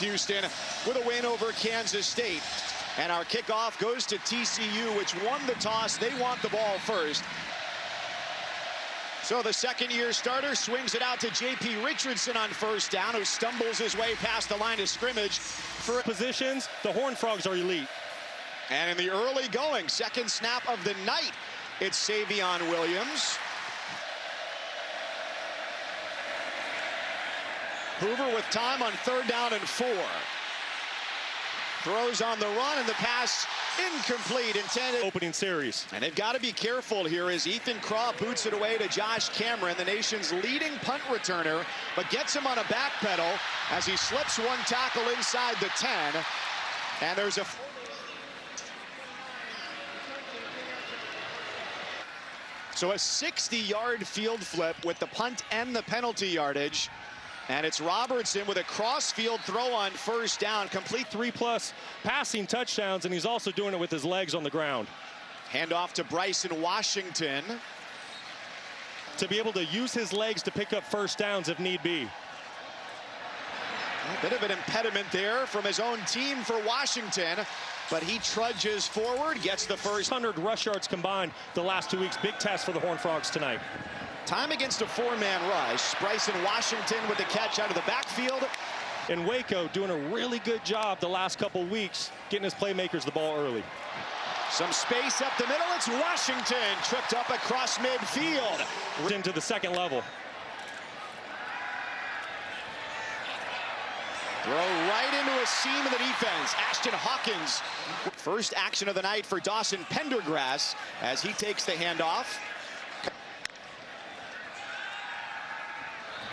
Houston with a win over Kansas State. And our kickoff goes to TCU, which won the toss. They want the ball first. So the second-year starter swings it out to J.P. Richardson on first down, who stumbles his way past the line of scrimmage. For positions, the Horned Frogs are elite. And in the early going, second snap of the night, it's Savion Williams. Hoover with time on 3rd down and 4. Throws on the run, and the pass incomplete, intended. Opening series. And they've got to be careful here as Ethan Craw boots it away to Josh Cameron, the nation's leading punt returner, but gets him on a back pedal as he slips one tackle inside the 10. And there's a... So a 60-yard field flip with the punt and the penalty yardage. And it's Robertson with a cross-field throw on first down. Complete 3+ passing touchdowns, and he's also doing it with his legs on the ground. Handoff to Bryson Washington. To be able to use his legs to pick up first downs if need be. A bit of an impediment there from his own team for Washington, but he trudges forward, gets the first. 100 rush yards combined the last 2 weeks. Big test for the Horned Frogs tonight. Time against a 4-man rush. Bryson Washington with the catch out of the backfield. And Waco doing a really good job the last couple weeks getting his playmakers the ball early. Some space up the middle. It's Washington tripped up across midfield. Into the second level. Throw right into a seam of the defense. Ashton Hawkins. First action of the night for Dawson Pendergrass as he takes the handoff.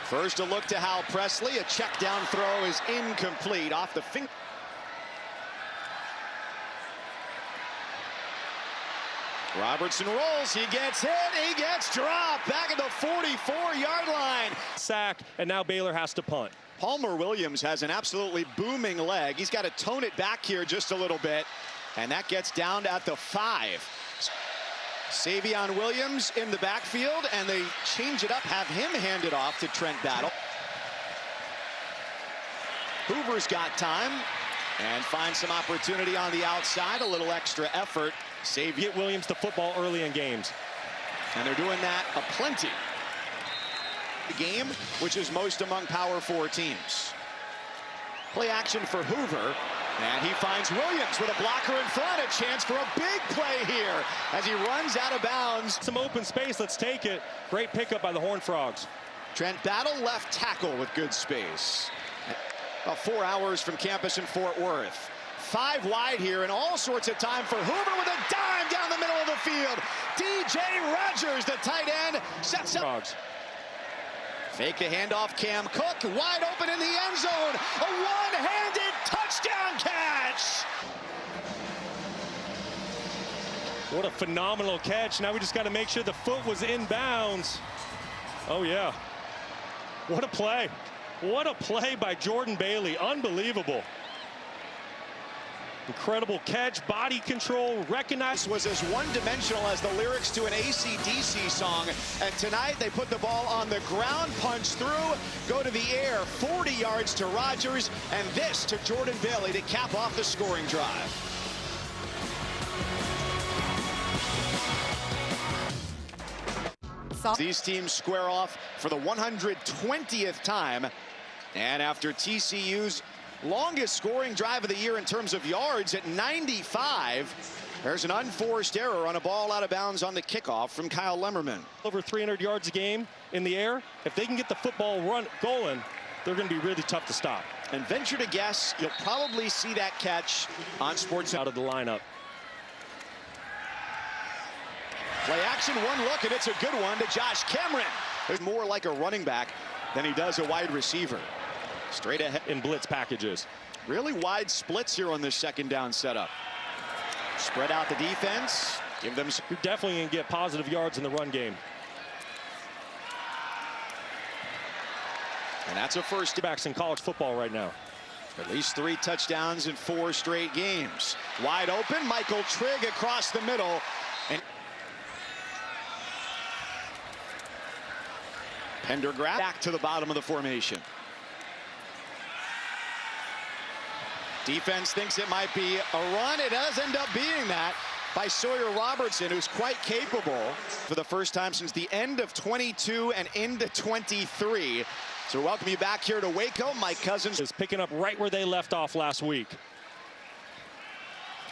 First a look to Hal Presley. A check down throw is incomplete off the finger. Robertson rolls. He gets hit. He gets dropped back at the 44-yard line. Sack, and now Baylor has to punt. Palmer Williams has an absolutely booming leg. He's got to tone it back here just a little bit. And that gets down at the 5. Savion Williams in the backfield, and they change it up, have him hand it off to Trent Battle. Hoover's got time and finds some opportunity on the outside, a little extra effort. Get Williams the football early in games. And they're doing that aplenty. The game, which is most among Power 4 teams. Play action for Hoover. And he finds Williams with a blocker in front. A chance for a big play here as he runs out of bounds. Some open space. Let's take it. Great pickup by the Horned Frogs. Trent Battle left tackle with good space. About 4 hours from campus in Fort Worth. 5 wide here and all sorts of time for Hoover with a dime down the middle of the field. DJ Rogers, the tight end, sets up. Frogs. Fake the handoff, Cam Cook, wide open in the end zone. A one-handed touchdown catch. What a phenomenal catch. Now we just got to make sure the foot was in bounds. Oh, yeah. What a play. What a play by Jordan Bailey. Unbelievable. Incredible catch, body control, recognized. Was as one-dimensional as the lyrics to an AC/DC song. And tonight they put the ball on the ground, punch through, go to the air, 40 yards to Rogers, and this to Jordan Bailey to cap off the scoring drive. These teams square off for the 120th time. And after TCU's longest scoring drive of the year in terms of yards at 95. There's an unforced error on a ball out of bounds on the kickoff from Kyle Lemmerman. Over 300 yards a game in the air. If they can get the football going, they're going to be really tough to stop. And venture to guess, you'll probably see that catch on Sports out of the lineup. Play action, one look, and it's a good one to Josh Cameron. There's more like a running back than he does a wide receiver. Straight ahead in blitz packages. Really wide splits here on this second down setup. Spread out the defense. Give them. You're definitely going to get positive yards in the run game. And that's a first. Backs in college football right now. At least 3 touchdowns in 4 straight games. Wide open, Michael Trigg across the middle. And Pendergrass back to the bottom of the formation. Defense thinks it might be a run. It does end up being that by Sawyer Robertson, who's quite capable for the first time since the end of 22 and into 23. So welcome you back here to Waco. Mike Cousins is picking up right where they left off last week.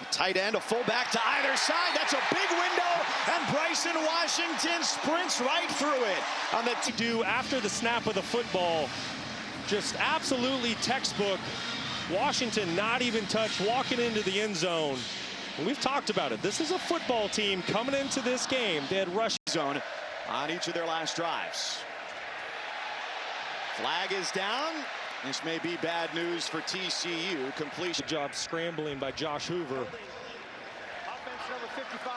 A tight end, a fullback to either side. That's a big window, and Bryson Washington sprints right through it. On the to-do after the snap of the football, just absolutely textbook. Washington not even touched, walking into the end zone. And we've talked about it. This is a football team coming into this game. They had rush zone on each of their last drives. Flag is down. This may be bad news for TCU. Completion. Job scrambling by Josh Hoover. Offense number 55,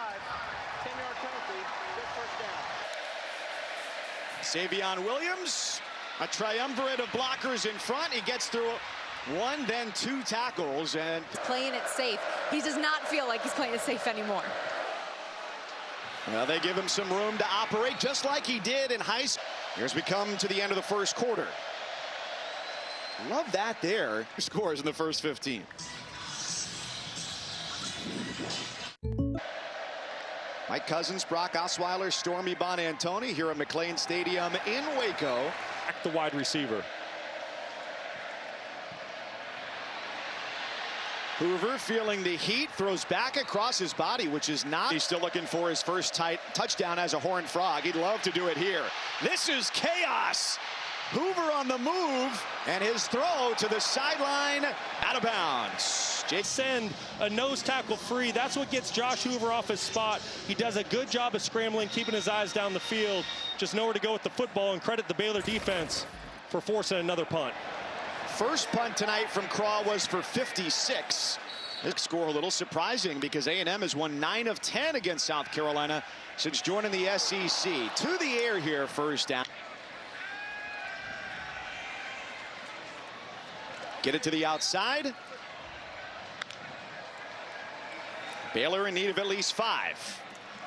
10-yard penalty, good first down. Savion Williams, a triumvirate of blockers in front. He gets through one, then two tackles, and playing it safe. He does not feel like he's playing it safe anymore. well, they give him some room to operate just like he did in high school. Here's we come to the end of the first quarter. Love that there. Scores in the first 15. Mike Cousins, Brock Osweiler, Stormy Bonantoni here at McLean Stadium in Waco. Back the wide receiver. Hoover feeling the heat, throws back across his body, which is not. He's still looking for his first touchdown as a Horned Frog. He'd love to do it here. This is chaos. Hoover on the move, and his throw to the sideline, out of bounds. Send a nose tackle free. That's what gets Josh Hoover off his spot. He does a good job of scrambling, keeping his eyes down the field. Just nowhere to go with the football, and credit the Baylor defense for forcing another punt. First punt tonight from Craw was for 56. This score a little surprising because A&M has won 9 of 10 against South Carolina since joining the SEC. To the air here, first down. Get it to the outside. Baylor in need of at least 5.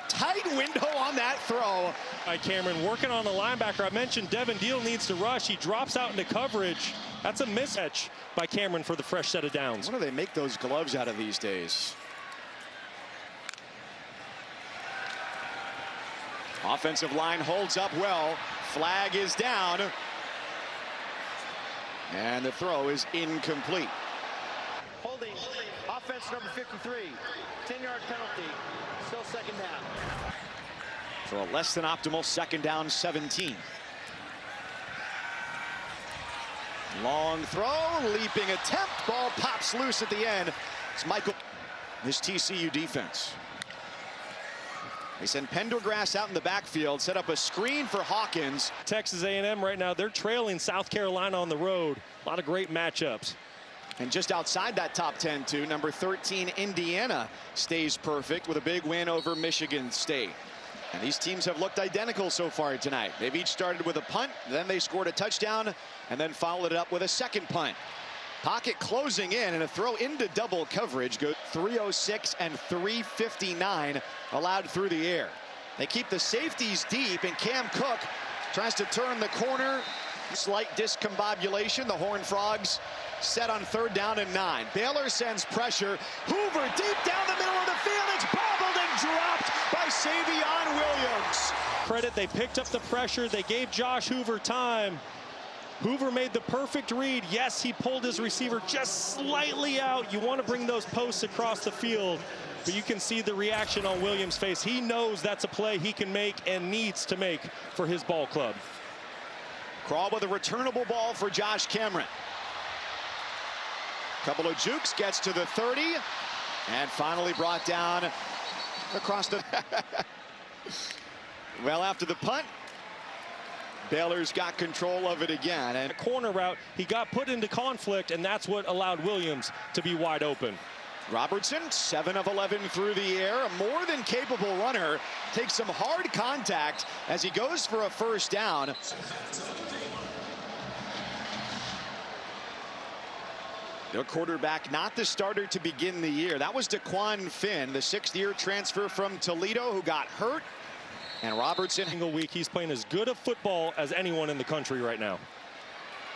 Tight window on that throw. By Cameron working on the linebacker. I mentioned Devin Deal needs to rush. He drops out into coverage. That's a mismatch by Cameron for the fresh set of downs. What do they make those gloves out of these days? Offensive line holds up well. Flag is down. And the throw is incomplete. Holding, offense number 53, 10-yard penalty, still second down. For a less than optimal second down 17. Long throw, leaping attempt, ball pops loose at the end. It's Michael, his TCU defense. They send Pendergrass out in the backfield, set up a screen for Hawkins. Texas A&M right now, they're trailing South Carolina on the road. A lot of great matchups. And just outside that top 10 too, number 13 Indiana stays perfect with a big win over Michigan State. And these teams have looked identical so far tonight. They've each started with a punt, then they scored a touchdown, and then followed it up with a second punt. Pocket closing in, and a throw into double coverage. Go 306 and 359 allowed through the air. They keep the safeties deep, and Cam Cook tries to turn the corner. Slight discombobulation. The Horned Frogs set on 3rd down and 9. Baylor sends pressure. Hoover deep down the middle of the field. It's bobbled and dropped by Savion Williams. Credit, they picked up the pressure. They gave Josh Hoover time. Hoover made the perfect read. Yes, he pulled his receiver just slightly out. You want to bring those posts across the field, but you can see the reaction on Williams' face. He knows that's a play he can make and needs to make for his ball club. Crawl with a returnable ball for Josh Cameron. Couple of jukes, gets to the 30, and finally brought down across the... Well, after the punt, Baylor's got control of it again. And a corner route, he got put into conflict, and that's what allowed Williams to be wide open. Robertson, 7 of 11 through the air, a more than capable runner, takes some hard contact as he goes for a first down. The quarterback, not the starter to begin the year. That was DeQuan Finn, the 6th-year transfer from Toledo who got hurt. And Robertson, single week, he's playing as good a football as anyone in the country right now.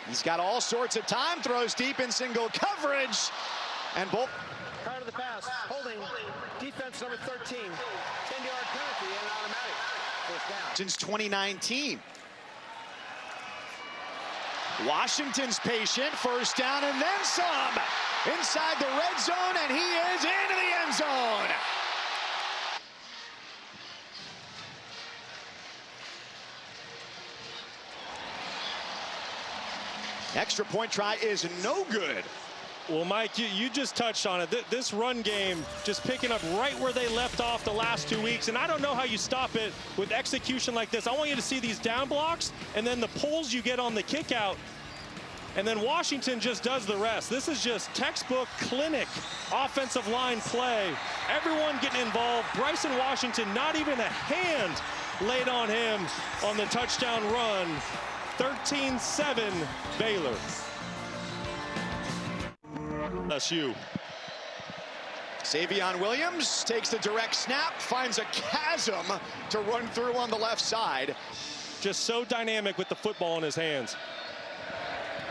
He's got all sorts of time, throws deep in single coverage. And both. Prior to the pass, holding, defense number 13. 10-yard penalty and an automatic. First down. Since 2019. Washington's patient, first down and then some. Inside the red zone, and he is into the end zone. Extra point try is no good. Well, Mike, you just touched on it. This run game just picking up right where they left off the last 2 weeks. And I don't know how you stop it with execution like this. I want you to see these down blocks and then the pulls you get on the kick out. And then Washington just does the rest. This is just textbook clinic offensive line play. Everyone getting involved. Bryson Washington, not even a hand laid on him on the touchdown run. 13-7 Baylor. LSU. Savion Williams takes the direct snap, finds a chasm to run through on the left side. Just so dynamic with the football in his hands.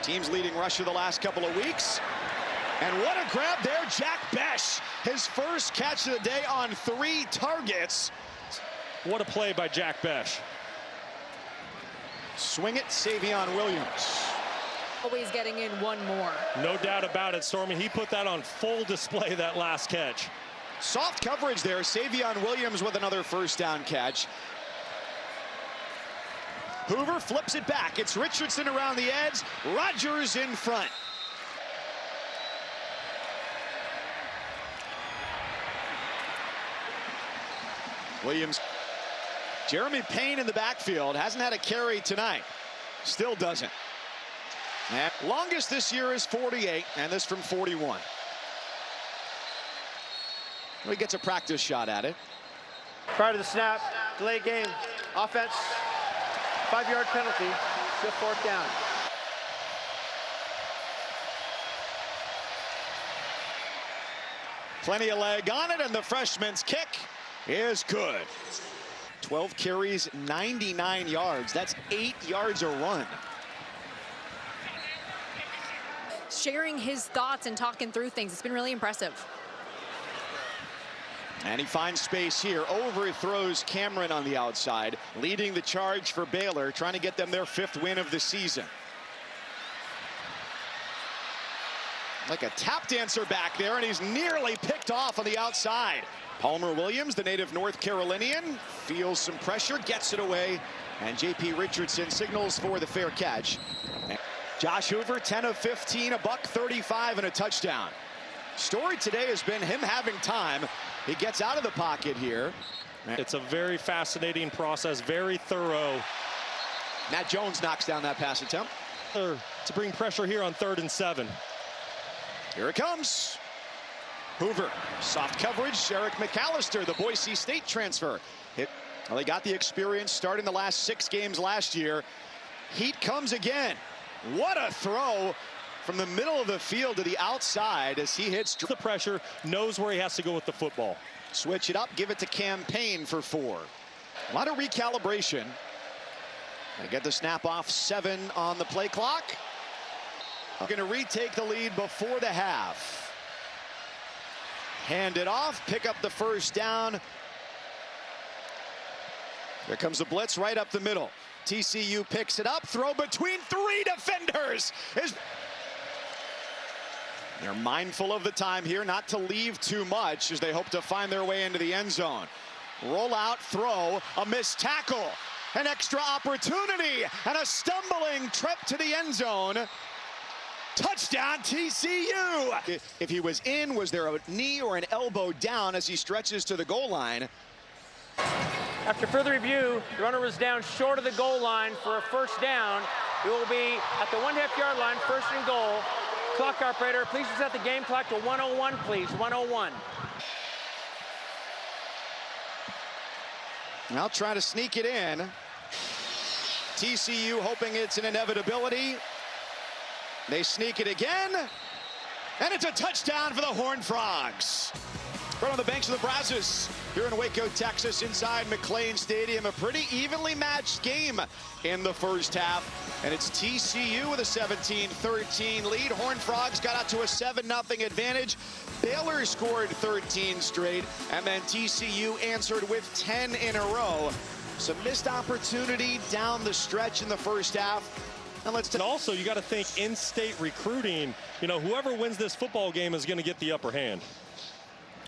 Team's leading rusher the last couple of weeks. And what a grab there, Jack Besh. His first catch of the day on 3 targets. What a play by Jack Besh. Swing it, Savion Williams. Always getting in one more. No doubt about it, Stormy. He put that on full display, that last catch. Soft coverage there. Savion Williams with another first down catch. Hoover flips it back. It's Richardson around the edge. Rodgers in front. Williams. Jeremy Payne in the backfield. Hasn't had a carry tonight. Still doesn't. And longest this year is 48, and this from 41. He gets a practice shot at it. Prior to the snap, delay game, offense, 5-yard penalty, still 4th down. Plenty of leg on it, and the freshman's kick is good. 12 carries, 99 yards. That's 8 yards a run. Sharing his thoughts and talking through things. It's been really impressive. And he finds space here. Overthrows Cameron on the outside, leading the charge for Baylor, trying to get them their 5th win of the season. Like a tap dancer back there, and he's nearly picked off on the outside. Palmer Williams, the native North Carolinian, feels some pressure, gets it away, and J.P. Richardson signals for the fair catch. Josh Hoover, 10 of 15, $135 and a touchdown. Story today has been him having time. He gets out of the pocket here. It's a very fascinating process, very thorough. Matt Jones knocks down that pass attempt. To bring pressure here on 3rd and 7. Here it comes. Hoover, soft coverage. Eric McAllister, the Boise State transfer. Well, they got the experience starting the last 6 games last year. Heat comes again. What a throw from the middle of the field to the outside as he hits the pressure, knows where he has to go with the football. Switch it up, give it to Campaign for 4. A lot of recalibration. They get the snap off, 7 on the play clock. Going to retake the lead before the half. Hand it off, pick up the first down. There comes a blitz right up the middle. TCU picks it up, throw between 3 defenders. They're mindful of the time here, not to leave too much as they hope to find their way into the end zone. Roll out, throw, a missed tackle, an extra opportunity, and a stumbling trip to the end zone. Touchdown TCU. If he was in, was there a knee or an elbow down as he stretches to the goal line? After further review, the runner was down short of the goal line for a first down. It will be at the 1.5-yard line, 1st and goal. Clock operator, please set the game clock to 101, please, 101. I'll try to sneak it in. TCU hoping it's an inevitability. They sneak it again, and it's a touchdown for the Horned Frogs. Right on the banks of the Brazos here in Waco, Texas, inside McLean Stadium. A pretty evenly matched game in the first half. And it's TCU with a 17-13 lead. Horned Frogs got out to a 7-0 advantage. Baylor scored 13 straight. And then TCU answered with 10 in a row. Some missed opportunity down the stretch in the first half. And also, you got to think in-state recruiting. You know, whoever wins this football game is going to get the upper hand.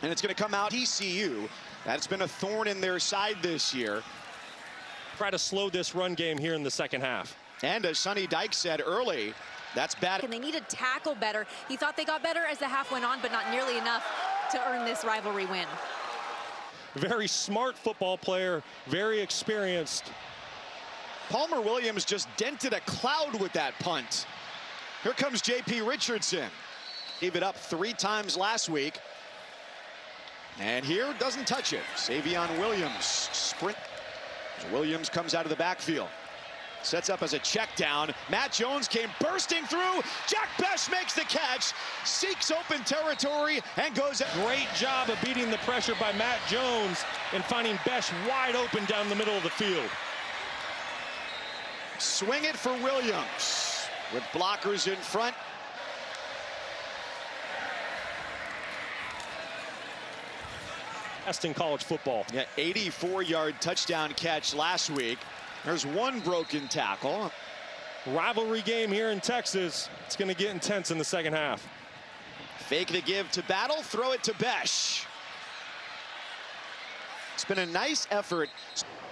And it's going to come out TCU. That's been a thorn in their side this year. Try to slow this run game here in the second half. And as Sonny Dyke said early, that's bad. And they need to tackle better. He thought they got better as the half went on, but not nearly enough to earn this rivalry win. Very smart football player, very experienced. Palmer Williams just dented a cloud with that punt. Here comes J.P. Richardson. Gave it up 3 times last week. And here, doesn't touch it. Savion Williams, sprint. Williams comes out of the backfield. Sets up as a check down. Matt Jones came bursting through. Jack Bech makes the catch. Seeks open territory and goes. Great job of beating the pressure by Matt Jones and finding Bech wide open down the middle of the field. Swing it for Williams with blockers in front. Best in college football. Yeah, 84-yard touchdown catch last week. There's 1 broken tackle. Rivalry game here in Texas. It's going to get intense in the second half. Fake the give to Battle, throw it to Bech. It's been a nice effort.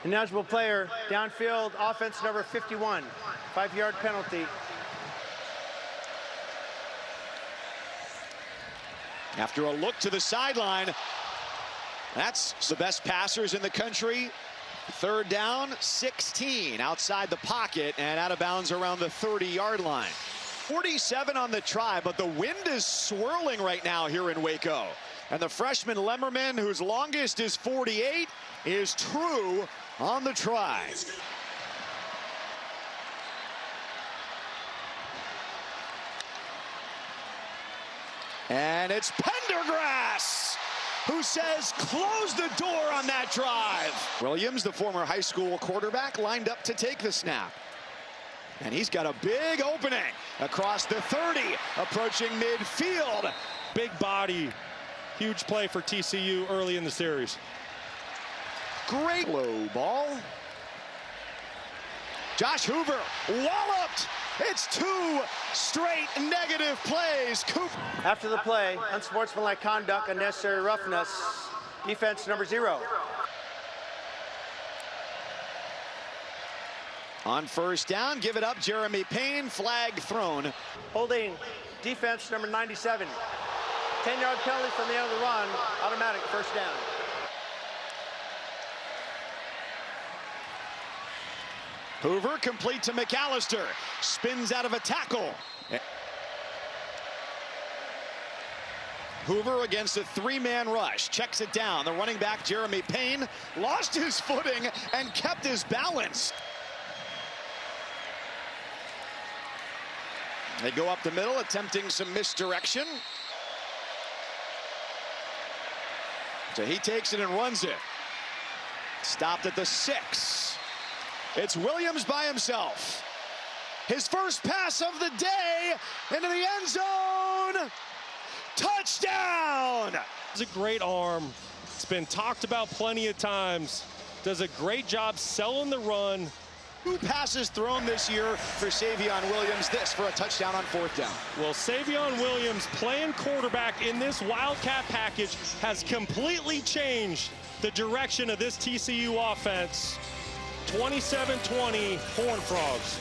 Ineligible player, downfield, offense number 51, 5-yard penalty. After a look to the sideline, that's the best passers in the country. 3rd down, 16 outside the pocket and out of bounds around the 30-yard line. 47 on the try, but the wind is swirling right now here in Waco. And the freshman Lemmerman, whose longest is 48, is true on the try. And it's Pendergrass who says close the door on that drive. Williams, the former high school quarterback, lined up to take the snap. And he's got a big opening across the 30, approaching midfield. Big body, huge play for TCU early in the series. Great low ball. Josh Hoover walloped. It's 2 straight negative plays. After the play, unsportsmanlike conduct, unnecessary roughness, defense number 0. On 1st down, give it up, Jeremy Payne, flag thrown. Holding defense number 97. 10-yard penalty from the end of the run, automatic 1st down. Hoover complete to McAllister. Spins out of a tackle. Hoover against a 3-man rush. Checks it down. The running back, Jeremy Payne, lost his footing and kept his balance. They go up the middle, attempting some misdirection. So he takes it and runs it. Stopped at the 6. It's Williams by himself. His first pass of the day into the end zone. Touchdown! It's a great arm. It's been talked about plenty of times. Does a great job selling the run. 2 passes thrown this year for Savion Williams. This for a touchdown on 4th down. Well, Savion Williams playing quarterback in this Wildcat package has completely changed the direction of this TCU offense. 27-20 Horned Frogs.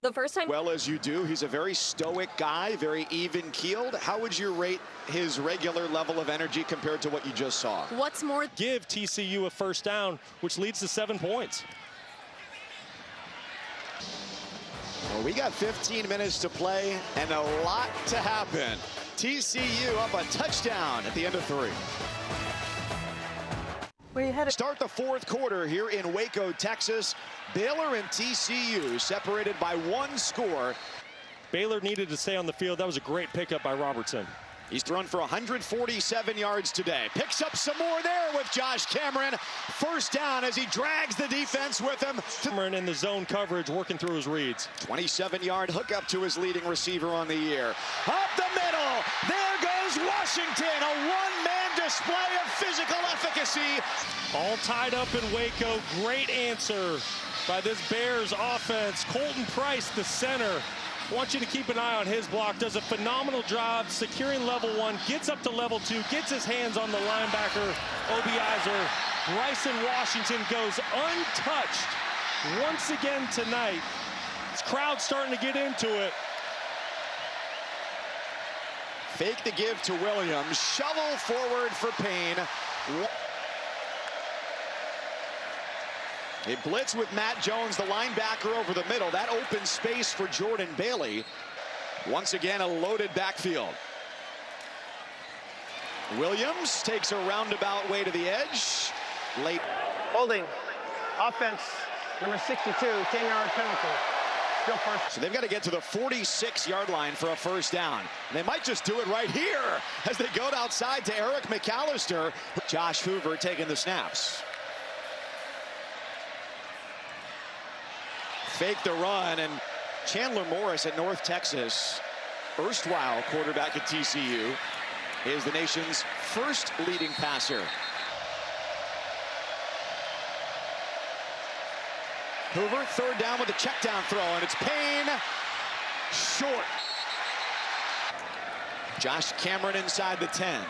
The first time. Well, as you do, he's a very stoic guy, very even-keeled. How would you rate his regular level of energy compared to what you just saw? What's more? Give TCU a 1st down, which leads to 7 points. Well, we got 15 minutes to play and a lot to happen. TCU up a touchdown at the end of 3. Where you headed? Start the 4th quarter here in Waco, Texas. Baylor and TCU separated by 1 score. Baylor needed to stay on the field. That was a great pickup by Robertson. He's thrown for 147 yards today. Picks up some more there with Josh Cameron. First down as he drags the defense with him. Cameron in the zone coverage, working through his reads. 27-yard hookup to his leading receiver on the year. Up the middle, there goes Washington. A one-man display of physical efficacy. All tied up in Waco. Great answer by this Bears offense. Colton Price, the center. I want you to keep an eye on his block. Does a phenomenal job securing level 1, gets up to level 2, gets his hands on the linebacker, Obiizer. Bryson Washington goes untouched once again tonight. This crowd's starting to get into it. Fake the give to Williams. Shovel forward for Payne. A blitz with Matt Jones, the linebacker, over the middle. That opens space for Jordan Bayley. Once again, a loaded backfield. Williams takes a roundabout way to the edge. Late. Holding. Offense, number 62, 10-yard penalty. Still first. So they've got to get to the 46-yard line for a first down. And they might just do it right here as they go outside to Eric McAllister. Josh Hoover taking the snaps. Fake the run, and Chandler Morris at North Texas, erstwhile quarterback at TCU, is the nation's first leading passer. Hoover, third down with a check down throw, and it's Payne short. Josh Cameron inside the 10.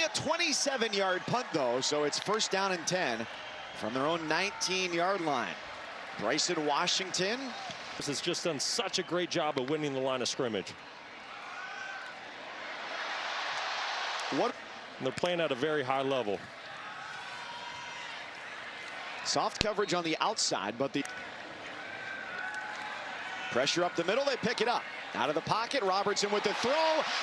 A 27-yard punt, though, so it's first down and 10 from their own 19-yard line. Bryson Washington. This has just done such a great job of winning the line of scrimmage. What? And they're playing at a very high level. Soft coverage on the outside, but the pressure up the middle, they pick it up. Out of the pocket, Robertson with the throw,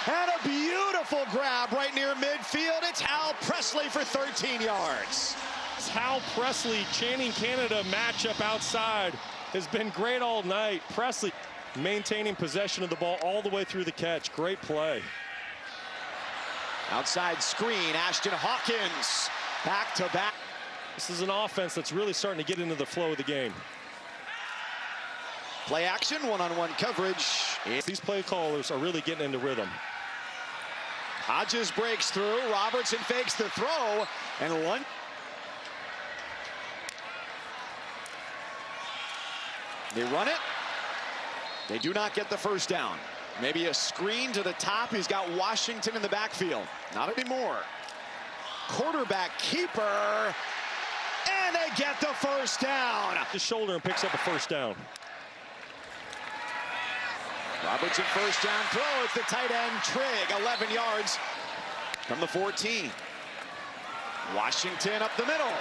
and a beautiful grab right near midfield. It's Hal Presley for 13 yards. This Hal Presley, Channing Canada matchup outside has been great all night. Presley maintaining possession of the ball all the way through the catch. Great play. Outside screen, Ashton Hawkins, back to back. This is an offense that's really starting to get into the flow of the game. Play action, one-on-one coverage. These play callers are really getting into rhythm. Hodges breaks through. Robertson fakes the throw, and one. They run it. They do not get the first down. Maybe a screen to the top. He's got Washington in the backfield. Not anymore. Quarterback keeper, and they get the first down. His shoulder and picks up a first down. Robertson first down throw. It's the tight end Trigg, 11 yards from the 14. Washington up the middle.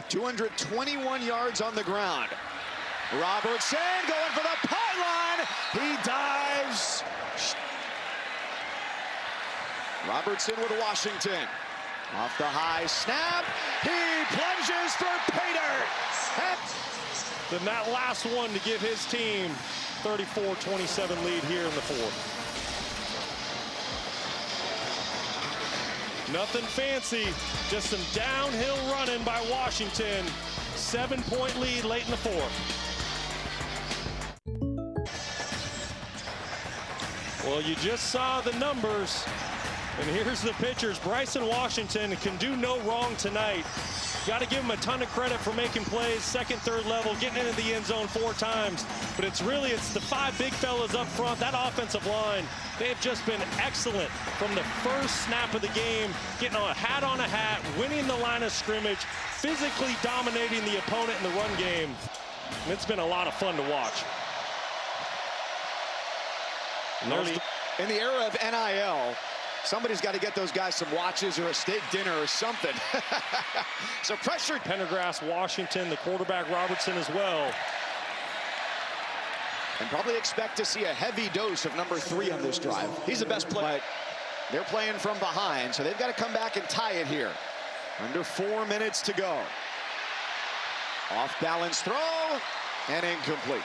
221 yards on the ground. Robertson going for the pylon. He dives. Robertson with Washington. Off the high snap. He plunges for Pater. Then that last one to give his team 34-27 lead here in the fourth. Nothing fancy, just some downhill running by Washington. 7-point lead late in the fourth. Well, you just saw the numbers, and here's the pitchers. Bryson Washington can do no wrong tonight. Got to give him a ton of credit for making plays, second, third level, getting into the end zone 4 times. But it's the 5 big fellas up front, that offensive line. They have just been excellent from the first snap of the game, getting a hat on a hat, winning the line of scrimmage, physically dominating the opponent in the run game. And it's been a lot of fun to watch. In the era of NIL, somebody's got to get those guys some watches or a steak dinner or something. So pressure. Pendergrass, Washington, the quarterback Robertson as well. And probably expect to see a heavy dose of number 3 on this drive. He's the best player. They're playing from behind, so they've got to come back and tie it here. Under 4 minutes to go. Off balance throw and incomplete.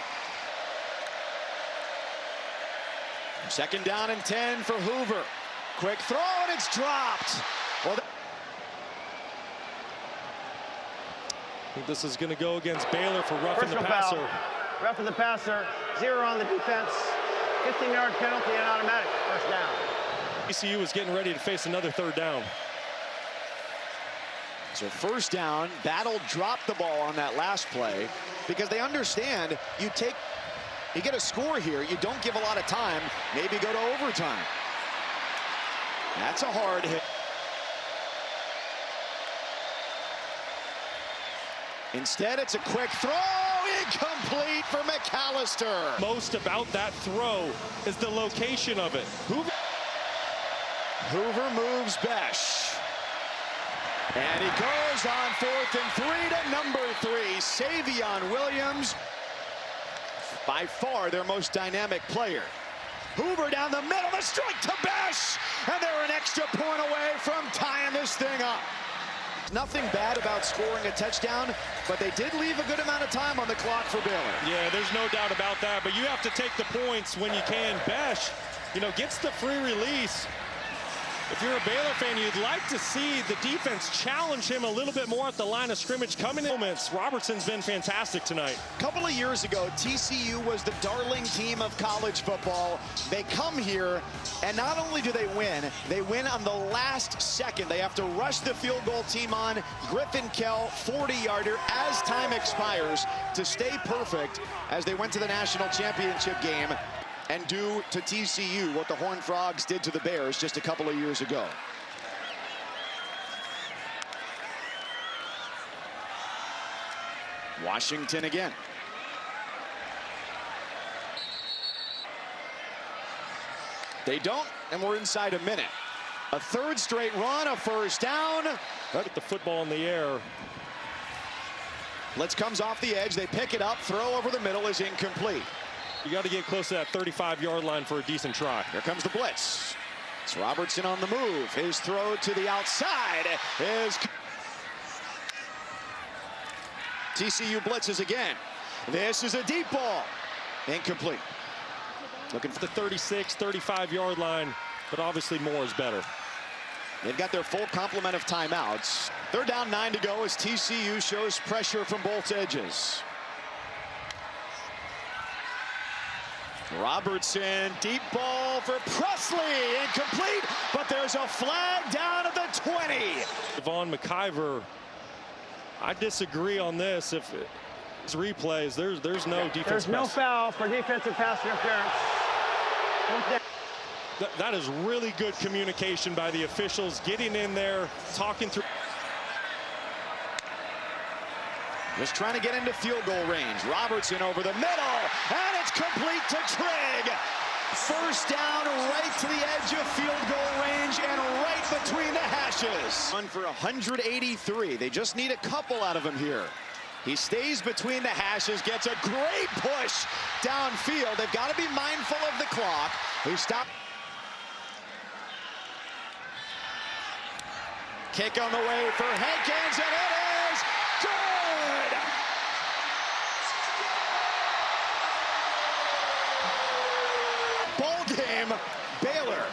Second down and 10 for Hoover. Quick throw and it's dropped. Well, I think this is going to go against Baylor for roughing the passer. Foul. Roughing the passer, 0 on the defense, 15-yard penalty and automatic first down. TCU is getting ready to face another third down. So first down, Battle dropped the ball on that last play because they understand you get a score here, you don't give a lot of time, maybe go to overtime. That's a hard hit. Instead, it's a quick throw, incomplete for McAllister. Most about that throw is the location of it. Hoover moves Besh. And he goes on 4th and 3 to number 3, Savion Williams. By far their most dynamic player. Hoover down the middle, the strike to Besh. And they're an extra point away from tying this thing up. Nothing bad about scoring a touchdown, but they did leave a good amount of time on the clock for Baylor. Yeah, there's no doubt about that, but you have to take the points when you can. Besh, gets the free release. If you're a Baylor fan, you'd like to see the defense challenge him a little bit more at the line of scrimmage. Coming in moments, Robertson's been fantastic tonight. A couple of years ago, TCU was the darling team of college football. They come here, and not only do they win on the last second. They have to rush the field goal team on. Griffin Kell, 40-yarder, as time expires, to stay perfect as they went to the national championship game and do to TCU what the Horned Frogs did to the Bears just a couple of years ago. Washington again. They don't, and we're inside a minute. A third straight run, a first down. Get the football in the air. Blitz comes off the edge. They pick it up. Throw over the middle is incomplete. You got to get close to that 35-yard line for a decent try. Here comes the blitz. It's Robertson on the move. His throw to the outside is... TCU blitzes again. This is a deep ball. Incomplete. Looking for the 36, 35-yard line, but obviously more is better. They've got their full complement of timeouts. They're down 9 to go as TCU shows pressure from both edges. Robertson, deep ball for Presley, incomplete, but there's a flag down at the 20. Devon McIver, I disagree on this. If it's replays, there's no defense. There's no foul for defensive pass interference. That is really good communication by the officials, getting in there, talking through. Just trying to get into field goal range. Robertson over the middle, and it's complete to Trigg. First down right to the edge of field goal range and right between the hashes. Run for 183. They just need a couple out of him here. He stays between the hashes, gets a great push downfield. They've got to be mindful of the clock. He stopped. Kick on the way for Hankins, and it is good! Ball game, Baylor